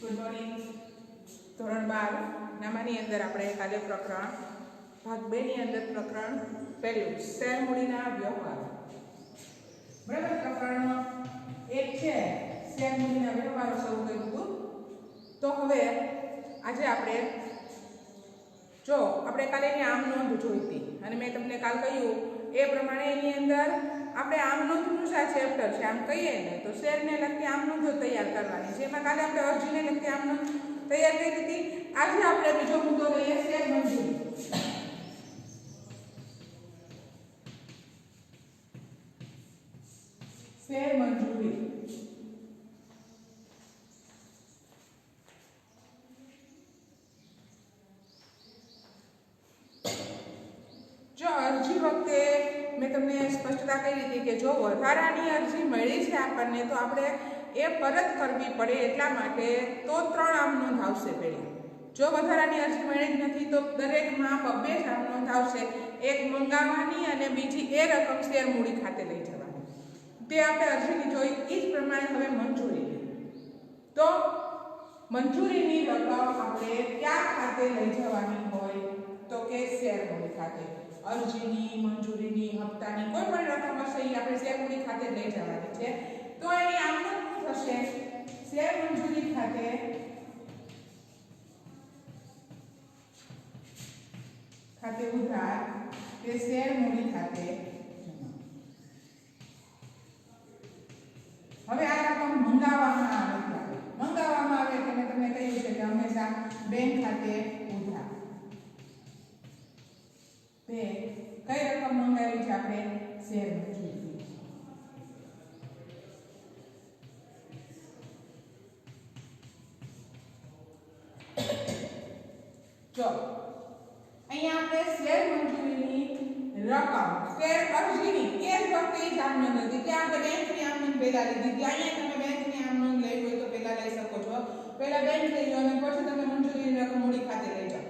Good morning. ધોરણ 12 નામાની અંદર આપણે કાલે પ્રકરણ ભાગ 2 ની અંદર પ્રકરણ પહેલું શેર મૂડીના વ્યવહાર બરાબર. પ્રકરણ 1 છે શેર મૂડીના વ્યવહારો શરૂ કર્યું હતું. તો હવે આજે આપણે કાલે એની આમ નોંધ જોઈ હતી અને મેં તમને કાલ કહ્યું એ પ્રમાણે એની અંદર આપણે આમ નોંધનું જે ચેપ્ટર છે આમ કહીએ ને તો શેરને લગતી આમ નોંધો તૈયાર કરવાની છે. એમાં કાલે આપણે અરજીને લગતી આમ નોંધ તૈયાર કરી હતી. આજે આપણે બીજો મુદ્દો લઈએ શેર મંજૂરી. શેર મંજૂરી જો અરજી વખતે મેં તમને સ્પષ્ટતા કરી હતી કે જો વધારાની અરજી મળી છે આપણને તો આપણે એ પરત કરવી પડે એટલા માટે તો 3 આમ નોંધ આવશે. પહેલી જો વધારાની અરજી મળી જ નથી તો દરેકમાં 2 જ આમ નોંધ આવશે. એક મંગાવવાની અને બીજી એ રકમ શેર મૂડી ખાતે લઈ જવાની. તે આપણે અરજીની જોઈ. એ જ પ્રમાણે હવે મંજૂરી. તો મંજૂરીની રકમ આપણે ક્યાં ખાતે લઈ જવાની હોય તો કે શેર મૂડી ખાતે. અરજીની, મંજૂરીની, હપ્તાની કોઈ પણ રકમ હશે એ આપણે શેર મૂડી ખાતે લઈ જવાની છે. તો એની આમ નોંધ થશે શેર મંજૂરી ખાતે ઉધાર કે શેર મૂડી ખાતે જમા. હવે આ રકમ મંગાવવામાં આવે એટલે મેં તમને કહ્યું છે કે હંમેશા બેંક ખાતે ઉધાર. કઈ રકમ મંગાવી છે આપણે? શેર મંજૂરી. જો અહીંયા આપણે શેર મંજૂરીની રકમ શેર અરજીની એ જ વખતે જ આમ નોંધ હતી. ત્યાં આપણે બેંકની આમ નોંધ પહેલા લીધી હતી. અહીંયા તમે બેંકની આમ નોંધ લેવી હોય તો પહેલા લઈ શકો છો. પહેલા બેંક લઈ લો અને પછી તમે મંજૂરીની રકમ મૂડી ખાતે લઈ જાઓ.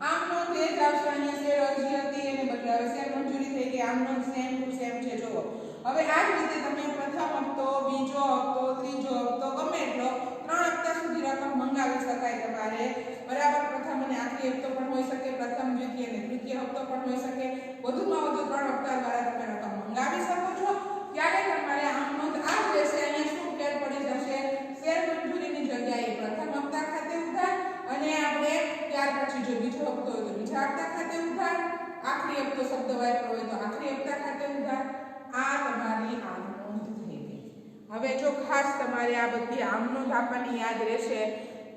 આમ નોંધ એ જ આવશે. અહીંયા શેર અરજી હતી એને બદલે હવે શેર મંજૂરી થઈ ગઈ. આમ નોંધ સેમ ટુ સેમ છે. જુઓ હવે આ જ રીતે તમે પ્રથમ હપ્તો, બીજો હપ્તો, ત્રીજો હપ્તો ગમે એટલો 3 હપ્તા સુધી રકમ મંગાવી શકાય તમારે. બરાબર. પ્રથમ અને આખરી હપ્તો પણ હોઈ શકે, પ્રથમ, દ્વિતીય અને તૃતીય હપ્તો પણ હોઈ શકે. વધુમાં વધુ 3 હપ્તા દ્વારા તમે રકમ મંગાવી શકો છો. ત્યારે તમારે આમ નોંધ આ જ રહેશે. અહીંયા શું ફેર પડી જશે? શેર મંજૂરીની જગ્યાએ પ્રથમ હપ્તા ખાતે ઉધાર અને આપણે ત્યાર પછી જો બીજો હપ્તો હોય તો બીજા હપ્તા ખાતે ઉધાર, આખરી હપ્તો શબ્દ વાપર્યો હોય તો આખરી હપ્તા ખાતે ઉધાર. આ તમારી આમ નોંધ થઈ ગઈ. હવે જો ખાસ તમારે આ બધી આમ નોંધ આપણને યાદ રહેશે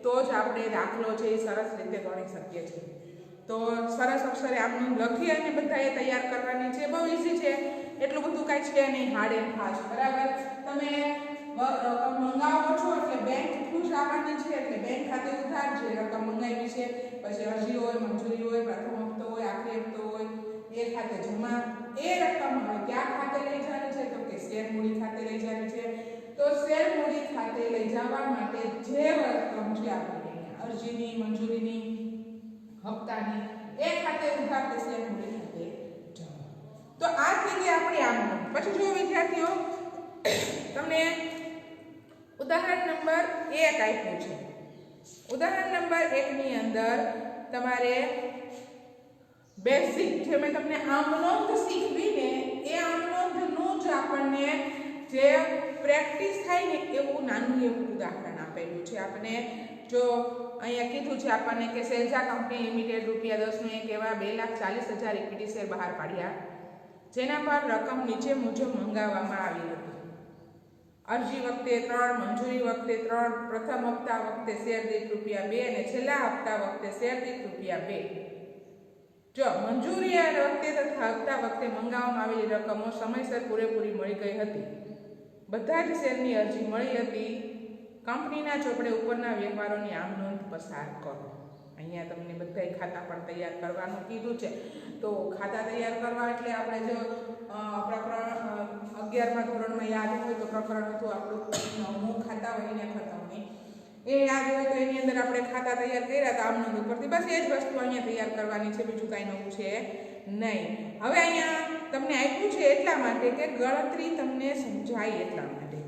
તો જ આપણે દાખલો છે એ સરસ રીતે ગણી શકીએ છીએ. તો સરસ અક્ષરે આમ નોંધ લખી અને બધાએ તૈયાર કરવાની છે. બહુ ઈઝી છે. એટલું બધું કાંઈ છે નહીં હાર્ડ એન્ડ ફાસ્ટ. બરાબર. તમે રકમ મંગાવો છો એટલે બેંક થ્રુ જ આવવાની છે. એટલે બેંક ખાતે ઉધાર જે રકમ મંગાવી છે, પછી અરજી હોય, મંજૂરી હોય, પ્રથમ હપ્તો હોય, આખરી હપ્તો હોય, એ ખાતે જમા. એ રકમ હવે ક્યાં ખાતે લઈ જવાની છે તો કે શેર મૂડી ખાતે લઈ જવાની છે. તો શેર મૂડી ખાતે લઈ જવા માટે જે રકમ છે આપણે અરજીની, મંજૂરીની, હપ્તાની એ ખાતે ઉધાર કે શેર મૂડી ખાતે જમા. તો આ થઈ ગઈ આપણી આમ નોંધ. પછી જો વિદ્યાર્થીઓ તમને ઉદાહરણ નંબર 1 આપ્યું છે. ઉદાહરણ નંબર 1 ની અંદર તમારે બેઝિક જે મેં તમને આમ નોંધ શીખવી ને એ આમ નોંધનું જ આપણને જે પ્રેક્ટિસ થાય ને એવું નાનું એવું ઉદાહરણ આપેલું છે. આપણે જો અહીંયા કીધું છે આપણને કે સેલ્ઝા કંપની લિમિટેડ ₹10 એવા 2,40,000 ઇક્વિટી શેર બહાર પાડ્યા, જેના પર રકમ નીચે મુજબ મંગાવવામાં આવી હતી. અરજી વખતે 3, મંજૂરી વખતે 3, પ્રથમ હપ્તા વખતે શેર દીઠ ₹2 અને છેલ્લા હપ્તા વખતે શેર દીઠ ₹2. જો મંજૂરી વખતે તથા હપ્તા વખતે મંગાવવામાં આવેલી રકમો સમયસર પૂરેપૂરી મળી ગઈ હતી. બધા જ શેરની અરજી મળી હતી. કંપનીના ચોપડે ઉપરના વ્યવહારોની આમ નોંધ પસાર કરો. અહીંયા તમને બધા ખાતા પણ તૈયાર કરવાનું કીધું છે. તો ખાતા તૈયાર કરવા એટલે આપણે જો પ્રકરણ 11મા ધોરણમાં યાદ હોય તો પ્રકરણ હતું આપણું 9મું ખાતા વહીને ખતમની. એ યાદ હોય તો એની અંદર આપણે ખાતા તૈયાર કર્યા હતા આમ નોંધ ઉપરથી. બસ એ જ વસ્તુ અહીંયા તૈયાર કરવાની છે. બીજું કાંઈ નવું છે નહીં. હવે અહીંયા તમને આપ્યું છે એટલા માટે કે ગણતરી તમને સમજાય એટલા માટે.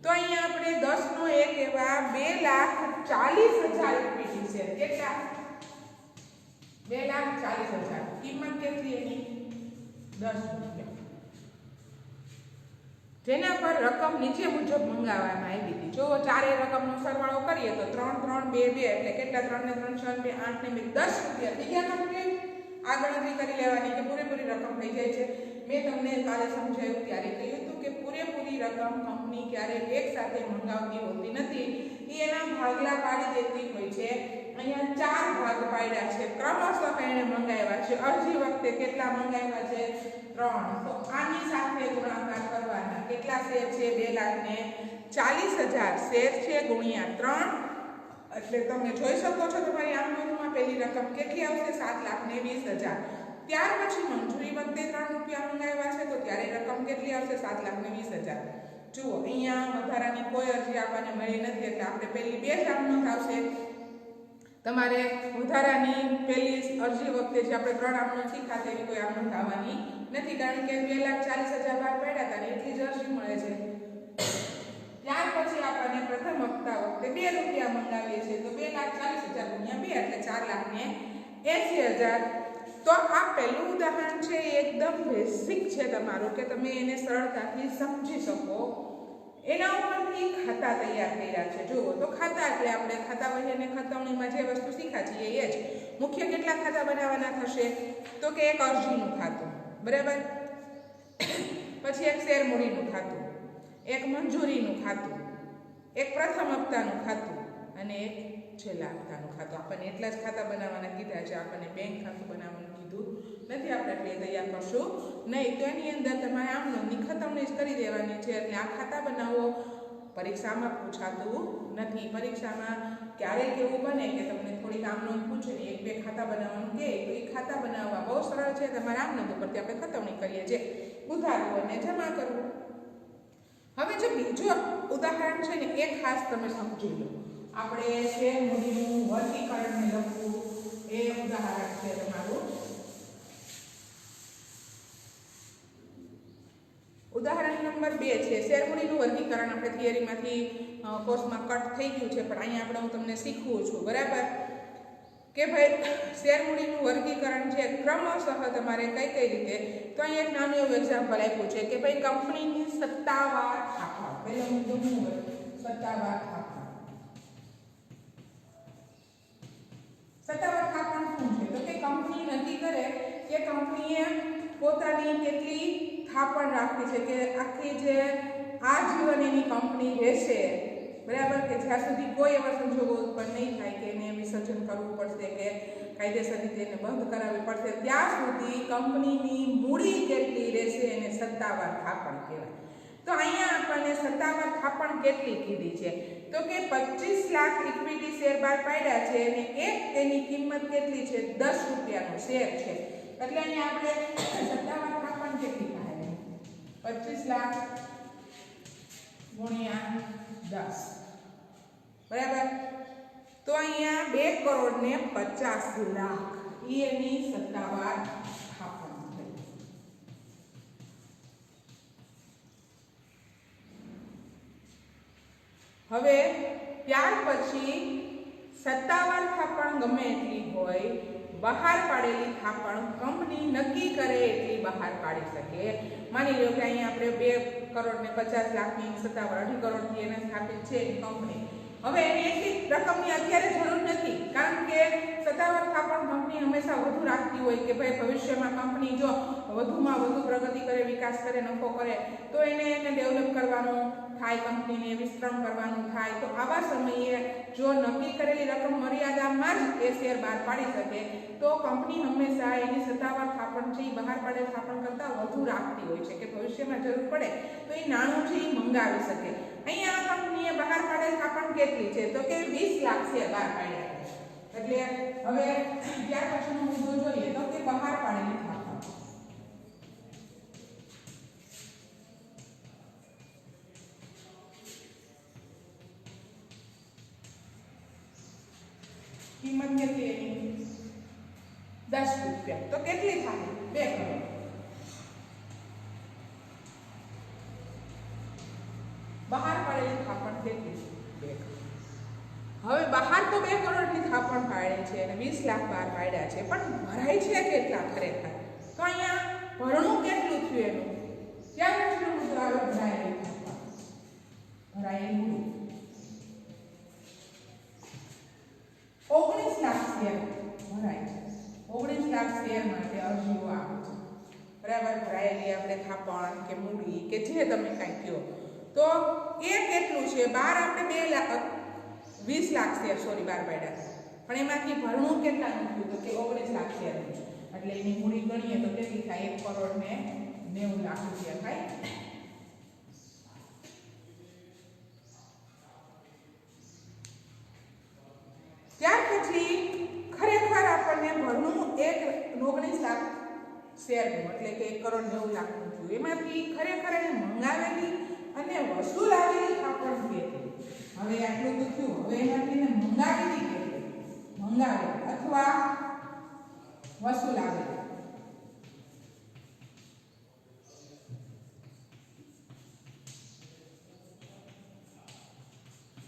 તો અહીંયા આપણે 10 10 નો 1 એવા 2,40,000 ઇક્વિટી શેર. કેટલા? 2,40,000. કિંમત કેટલી એની? 10 રૂપિયા. જેના પર રકમ નીચે મુજબ મંગાવવામાં આવી હતી. જો ચારે રકમનો સરવાળો કરીએ તો 3 3 2 2 એટલે કેટલા? 3 ને 3 6 2 8 ને 2 10 રૂપિયા થઈ ગયા કમ્પ્લીટ. આ ગણતરી કરી લેવાની કે પૂરેપૂરી રકમ થઈ જાય છે. મેં તમને કાલે સમજાવ્યું ત્યારે કહ્યું હતું કે પૂરેપૂરી રકમ કંપની ક્યારેય એક સાથે મંગાવતી હોતી નથી, એના ભાગલા પાડી દેતી હોય છે. અહીંયા 4 ભાગ પાડ્યા છે, ક્રમશઃ એને મંગાવ્યા છે. અરજી વખતે કેટલા મંગાવ્યા છે? 3. તો આની સાથે ગુણાકાર કરવાના. કેટલા શેર છે? 2,40,000 શેર છે ગુણ્યા 3. એટલે તમે જોઈ શકો છો તમારી આમનોંધમાં પહેલી રકમ કેટલી આવશે? 7,20,000. ત્યાર પછી મંજૂરી વખતે 3 રૂપિયા મંગાવ્યા છે તો ત્યારે રકમ કેટલી આવશે? 7,20,000. જુઓ અહીંયા વધારાની કોઈ અરજી આપણને મળી નથી એટલે આપણે પહેલી 2 જ આમનોંધ આવશે. તમારે વધારાની પહેલી અરજી વખતે જે આપણે 3 આમનોંધ શીખ્યા તેવી કોઈ આમનોંધ આવવાની નથી, કારણ કે 2,40,000 બહાર પડ્યા હતા ને એટલી જ અરજી મળે છે. ત્યાર પછી આપણને પ્રથમ હપ્તા વખતે 2 રૂપિયા મંગાવીએ છીએ તો 2,40,000 ગુણ્યા 2 એટલે 4,80,000. તો આ પહેલું ઉદાહરણ છે, એકદમ બેસિક છે તમારું કે તમે એને સરળતાથી સમજી શકો. એના ઉપરથી ખાતા તૈયાર કર્યા છે. જુઓ તો ખાતા એટલે આપણે ખાતા વહી અને ખતવણીમાં જે વસ્તુ શીખ્યા છીએ એ જ. મુખ્ય કેટલા ખાતા બનાવવાના થશે? તો કે એક અરજીનું ખાતું, બરાબર, પછી એક શેર મૂડીનું ખાતું, એક મંજૂરીનું ખાતું, એક પ્રથમ હપ્તાનું ખાતું અને એક છેલ્લા હપ્તાનું ખાતું. આપણને એટલા જ ખાતા બનાવવાના કીધા છે, આપણને બેંક ખાતું બનાવવાનું કીધું નથી. આપણે એટલે તૈયાર કરશું નહીં. તો એની અંદર તમારે આમનોંધની ખતમણી જ કરી દેવાની છે. એટલે આ ખાતા બનાવો. પરીક્ષામાં પૂછાતું નથી. પરીક્ષામાં ક્યારેક એવું બને કે તમને થોડીક આમનોંધ પૂછે ને 1-2 ખાતા બનાવવાનું કહે તો એ ખાતા બનાવવા બહુ સરળ છે. તમારે આમનોંધ ઉપરથી આપણે ખતમણી કરીએ છીએ, ઉધારવું અને જમા કરવું. હવે જો બીજું ઉદાહરણ છે ને એ ખાસ તમે સમજી લો. આપણે શેર મૂડીનું વર્ગીકરણને લખવું એ ઉદાહરણ છે તમારું. ઉદાહરણ નંબર 2 છે શેર મૂડીનું વર્ગીકરણ. આપણે થિયરીમાંથી કોર્સમાં કટ થઈ ગયું છે પણ અહીંયા આપણે હું તમને શીખવું છું, બરાબર, કે ભાઈ શેર મૂડીનું વર્ગીકરણ છે ક્રમશઃ તમારે કઈ રીતે. તો અહીંયા એક નાનું એવું એક્ઝામ્પલ આપ્યું છે કે ભાઈ કંપનીની સત્તાવાર થાપણ. પહેલો મુદ્દો શું હોય? સત્તાવાર થાપણ. સત્તાવાર થાપણ શું છે? તો કે કંપની નક્કી કરે કે કંપનીએ પોતાની કેટલી થાપણ રાખવી છે, કે આખી જે આજીવન એની કંપની રહેશે, બરાબર, કે જ્યાં સુધી કોઈ એવા સંજોગો ઉત્પન્ન નહીં થાય કે એને વિસર્જન કરવું પડશે કે કાયદેસર રીતે એને બંધ કરાવવી પડશે, ત્યાં સુધી કંપનીની મૂડી કેટલી રહેશે એને સત્તાવાર થાપણ કહેવાય. તો અહીંયા આપણને સત્તાવાર થાપણ કેટલી કીધી છે? તો કે 25 લાખ ઇક્વિટી શેર બહાર પાડ્યા છે અને એક તેની કિંમત કેટલી છે? 10 રૂપિયાનો શેર છે. એટલે અહીંયા આપણે સત્તાવાર થાપણ કેટલી થાય? 25 લાખ ગુણ્યા 10, બરાબર. તો અહીંયા 2 કરોડ ને 50 લાખ એની સત્તાવાર થાપણ થઈ. હવે ત્યાર પછી સત્તાવાર થાપણ ગમે એટલી હોય, બહાર પાડેલી થાપણ કંપની નક્કી કરે એટલી બહાર પાડી શકે. માની લો કે અહીંયા આપણે 2 કરોડ ને 50 લાખની સત્તાવાર 2.5 કરોડથી એને સ્થાપિત છે કંપની. હવે એની એટલી રકમની અત્યારે જરૂર નથી, કારણ કે સત્તાવાર થાપણ કંપની હંમેશા વધુ રાખતી હોય કે ભાઈ ભવિષ્યમાં કંપની જો વધુમાં વધુ પ્રગતિ કરે, વિકાસ કરે, નફો કરે તો એને ડેવલપ કરવાનું થાય, કંપનીને વિસ્તરણ કરવાનું થાય. તો આવા સમયે જો નક્કી કરેલી રકમ મર્યાદામાં જ એ શેર બહાર પાડી શકે તો કંપની હંમેશા એની સત્તાવાર થાપણ છે એ બહાર પાડેલ થાપણ કરતાં વધુ રાખતી હોય છે કે ભવિષ્યમાં જરૂર પડે તો એ નાણું છે એ મંગાવી શકે. અહીંયા આ કંપનીએ બહાર પાડેલ થાપણ કેટલી છે? તો કે 20 લાખ શેર બહાર પાડ્યા. એટલે હવે ત્યાર પછીનો મુદ્દો જોઈએ તો કે બહાર પાડેલી થાપણ. કિંમત કેટલી એની? 10 રૂપિયા. તો કેટલી થાય? 2 કરોડ. બહાર પાડેલી થાપણ કેટલી? હવે બહાર તો 2 કરોડની થાપણ પાડી છે અને 20 લાખ બહાર પાડ્યા છે, પણ ભરાય છે કેટલા ખરેખર? તો અહીંયા ભરણું કેટલું થયું એનું? ક્યાં કેટલું મુદ્દો આવે? ભરાયેલી થાપણ, ભરાયેલી મૂડી 19 લાખ શેર ભરાય છે. 19 લાખ શેર માટે અરજીઓ આવે છે, બરાબર. ભરાયેલી આપણે થાપણ કે મૂડી કે જે તમે કાંઈ કહો, તો એ કેટલું છે? 12 આપણે 20 લાખ શેર બહાર પાડ્યા હતા, પણ એમાંથી ભરણું કેટલાનું થયું? તો કે 19 લાખ શેર. એટલે એની મૂડી ગણીએ તો કેટલી થાય? 1 કરોડ ને 90 લાખ રૂપિયા થાય. ત્યાર પછી ખરેખર આપણને ભરણું 19 લાખ શેરનું એટલે કે 1 કરોડ 90 લાખનું થયું. એમાંથી ખરેખર એને મંગાવેલી અને વસૂલાવેલી થાપણ કેટલી? હવે આટલું તો થયું. હવે એમાંથી એને મંગાવેલી કેટલી? મંગાવે અથવા વસૂલાવેલી.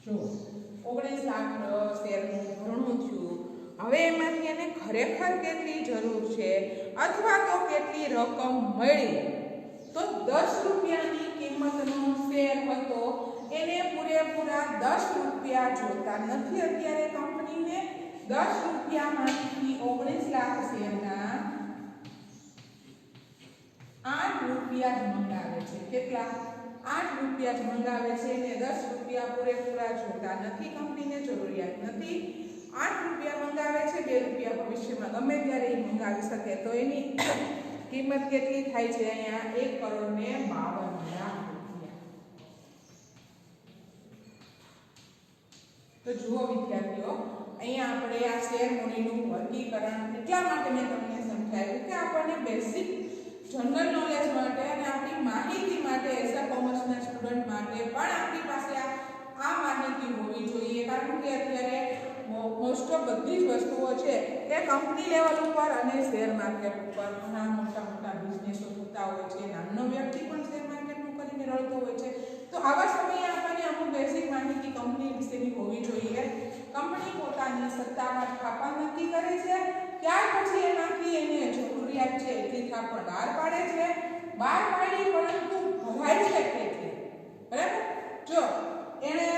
જો 19 લાખ શેરનું ભરણું થયું. હવે એમાંથી એને ખરેખર કેટલી જરૂર છે અથવા તો કેટલી રકમ મળી? તો 10 રૂપિયાની કિંમતનો શેર હતો, એને પૂરેપૂરા 10 રૂપિયા જોતા નથી અત્યારે કંપનીને. 10 રૂપિયામાંથી 19 લાખ શેરના 8 રૂપિયા જ મંગાવે છે. કેટલા? 8 રૂપિયા જ મંગાવે છે અને 10 રૂપિયા પૂરેપૂરા જોતા નથી, કંપનીને જરૂરિયાત નથી. 8 રૂપિયા મંગાવે છે, 2 રૂપિયા ભવિષ્યમાં ગમે ત્યારે એ મંગાવી શકે. તો એની કિંમત કેટલી થાય છે? અહીંયા 1 કરોડ ને 52 લાખ રૂપિયા. તો જુઓ વિદ્યાર્થીઓ, અહીંયા આપણે આ શેર મૂડીનું વર્ગીકરણ એટલા માટે મેં તમને સમજાવ્યું કે આપણને બેઝિક જનરલ નોલેજ માટે અને આપણી માહિતી માટે એસા કોમર્સના સ્ટુડન્ટ માટે પણ આપણી પાસે આ માહિતી હોવી જોઈએ. કારણ કે અત્યારે મોસ્ટ ઓફ બધી જ વસ્તુઓ છે એ કંપની લેવલ ઉપર અને શેર માર્કેટ ઉપર ઘણા મોટા મોટા બિઝનેસો થતા હોય છે. નાનો વ્યક્તિ પણ શેર માર્કેટનું કરીને રળતો હોય છે. તો આવા સમયે આપણને અમુક બેઝિક માહિતી કંપની વિશેની હોવી જોઈએ. કંપની પોતાની સત્તાવાર થાપણ નક્કી કરે છે, ત્યાર પછી એમાંથી એને જરૂરિયાત છે એટલી થાપણ બહાર પાડે છે. બહાર પાડી પરંતુ ભરાય છે કેટલી? બરાબર. જો એને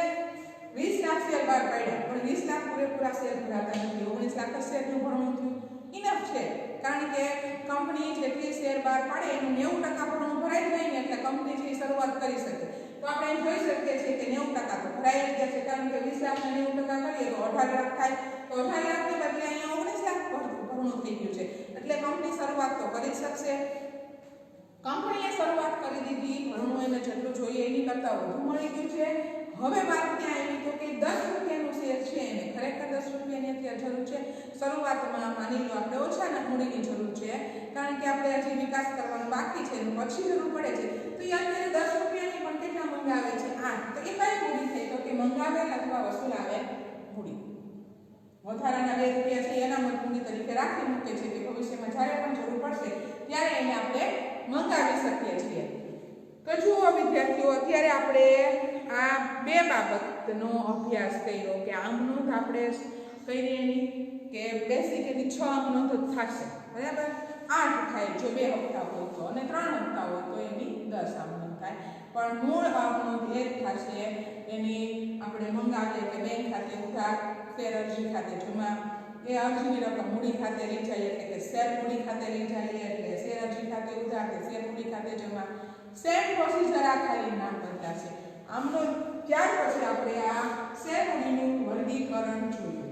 20 લાખ શેર બહાર પાડ્યા, પણ 20 લાખ પૂરેપૂરા શેર ભરાતા નથી. 19 લાખ શેરનું ભરણું થયું, ઇનફ છે. કારણ કે કંપની જેટલી શેર બહાર પાડે એનું 90% ભરણું ભરાઈ જાય ને એટલે કંપની જે શરૂઆત કરી શકે. તો આપણે એમ જોઈ શકીએ છીએ કે 90% તો ભરાઈ જ ગયા છે. કારણ કે 20 લાખ ને 90% કરીએ તો 18 લાખ થાય. તો 18 લાખની બદલે અહીંયા 19 લાખ ભરણું થઈ ગયું છે. એટલે કંપની શરૂઆત તો કરી જ શકશે. કંપનીએ શરૂઆત કરી દીધી, ભરણું એને જેટલું જોઈએ એની કરતાં વધુ મળી ગયું છે. હવે વાત ક્યાં આવી? તો કે 10 રૂપિયાનું શેર છે, એને ખરેખર 10 રૂપિયાની અત્યારે જરૂર છે. શરૂઆતમાં માની લો આપણે ઓછા મૂડીની જરૂર છે, કારણ કે આપણે હજી વિકાસ કરવાનો બાકી છે, પછી જરૂર પડે છે. તો એ અત્યારે 10 રૂપિયાની પણ કેટલા મંગાવે છે? 8. તો એ કઈ મૂડી થઈ? તો કે મંગાવેલ અથવા વસૂલાવેલ મૂડી. વધારાના 2 રૂપિયા છે એના મૂડી તરીકે રાખી મૂકે છે કે ભવિષ્યમાં જ્યારે પણ જરૂર પડશે ત્યારે એને આપણે મંગાવી શકીએ છીએ. તો જુઓ વિદ્યાર્થીઓ, અત્યારે આપણે આ 2 બાબતનો અભ્યાસ કર્યો કે આમ નોંધ આપણે કરી એની કે બેસિકલી 6 આમ નોંધ થશે, બરાબર. 8 થાય જો 2 હપ્તા હોય તો, અને 3 હપ્તા હોય તો એની 10 આમ નોંધ થાય. પણ મૂળ આમ નોંધ એ જ થશે એની આપણે મંગાવીએ કે બેંક ખાતે ઉધાર, શેર અરજી ખાતે જમા, એ અરજીની રકમ મૂડી ખાતે લઈ જઈએ એટલે કે શેર મૂડી ખાતે લઈ જઈએ એટલે શેર અરજી ખાતે ઉધાર કે શેર મૂડી ખાતે જમા. સેમ પ્રોસીજર આ ખાલી નામ બદલાશે. આમનો ત્યાર પછી આપણે આ શેર મૂડીનું વર્ગીકરણ જોયું.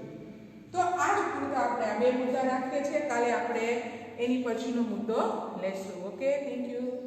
તો આજ પૂરતા આપણે આ 2 મુદ્દા રાખીએ છીએ. કાલે આપણે એની પછીનો મુદ્દો લેશું. Okay, thank you.